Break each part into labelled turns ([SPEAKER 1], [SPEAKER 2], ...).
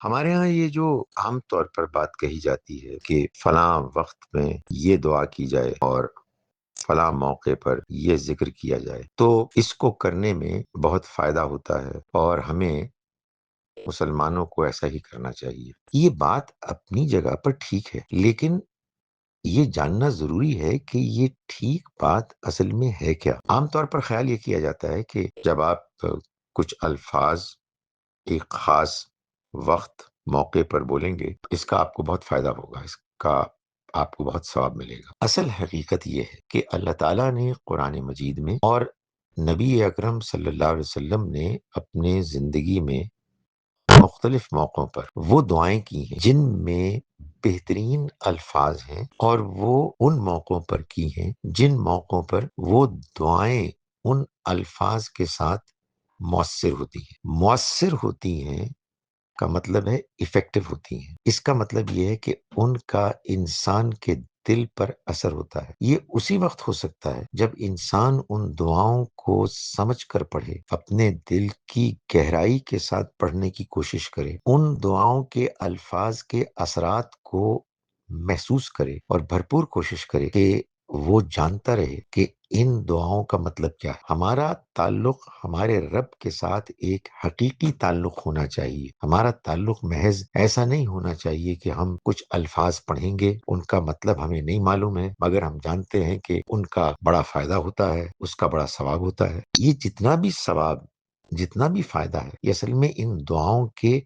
[SPEAKER 1] ہمارے ہاں یہ جو عام طور پر بات کہی جاتی ہے کہ فلاں وقت میں یہ دعا کی جائے اور فلاں موقع پر یہ ذکر کیا جائے، تو اس کو کرنے میں بہت فائدہ ہوتا ہے اور ہمیں مسلمانوں کو ایسا ہی کرنا چاہیے۔ یہ بات اپنی جگہ پر ٹھیک ہے، لیکن یہ جاننا ضروری ہے کہ یہ ٹھیک بات اصل میں ہے کیا۔ عام طور پر خیال یہ کیا جاتا ہے کہ جب آپ کچھ الفاظ ایک خاص وقت موقع پر بولیں گے، اس کا آپ کو بہت فائدہ ہوگا، اس کا آپ کو بہت ثواب ملے گا۔ اصل حقیقت یہ ہے کہ اللہ تعالیٰ نے قرآن مجید میں اور نبی اکرم صلی اللہ علیہ وسلم نے اپنے زندگی میں مختلف موقعوں پر وہ دعائیں کی ہیں جن میں بہترین الفاظ ہیں، اور وہ ان موقعوں پر کی ہیں جن موقعوں پر وہ دعائیں ان الفاظ کے ساتھ مؤثر ہوتی ہیں کا مطلب ہے ایفیکٹو ہوتی ہیں۔ اس کا مطلب یہ ہے کہ ان کا انسان کے دل پر اثر ہوتا ہے۔ یہ اسی وقت ہو سکتا ہے جب انسان ان دعاؤں کو سمجھ کر پڑھے، اپنے دل کی گہرائی کے ساتھ پڑھنے کی کوشش کرے، ان دعاؤں کے الفاظ کے اثرات کو محسوس کرے اور بھرپور کوشش کرے کہ وہ جانتا رہے کہ ان دعاؤں کا مطلب کیا ہے۔ ہمارا تعلق ہمارے رب کے ساتھ ایک حقیقی تعلق ہونا چاہیے۔ ہمارا تعلق محض ایسا نہیں ہونا چاہیے کہ ہم کچھ الفاظ پڑھیں گے، ان کا مطلب ہمیں نہیں معلوم ہے، مگر ہم جانتے ہیں کہ ان کا بڑا فائدہ ہوتا ہے، اس کا بڑا ثواب ہوتا ہے۔ یہ جتنا بھی ثواب، جتنا بھی فائدہ ہے، یہ اصل میں ان دعاؤں کے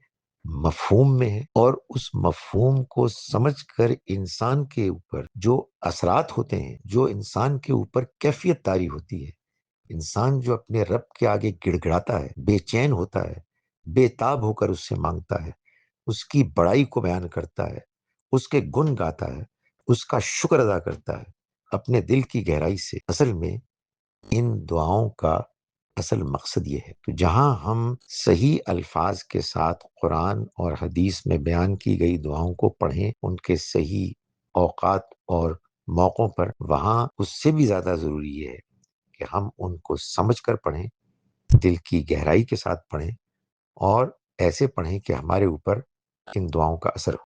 [SPEAKER 1] مفہوم میں ہے، اور اس مفہوم کو سمجھ کر انسان کے اوپر جو اثرات ہوتے ہیں، جو انسان کے اوپر کیفیت طاری ہوتی ہے، انسان جو اپنے رب کے آگے گڑ گڑاتا ہے، بے چین ہوتا ہے، بے تاب ہو کر اس سے مانگتا ہے، اس کی بڑائی کو بیان کرتا ہے، اس کے گن گاتا ہے، اس کا شکر ادا کرتا ہے اپنے دل کی گہرائی سے، اصل میں ان دعاؤں کا اصل مقصد یہ ہے۔ تو جہاں ہم صحیح الفاظ کے ساتھ قرآن اور حدیث میں بیان کی گئی دعاؤں کو پڑھیں ان کے صحیح اوقات اور موقعوں پر، وہاں اس سے بھی زیادہ ضروری یہ ہے کہ ہم ان کو سمجھ کر پڑھیں، دل کی گہرائی کے ساتھ پڑھیں، اور ایسے پڑھیں کہ ہمارے اوپر ان دعاؤں کا اثر ہو۔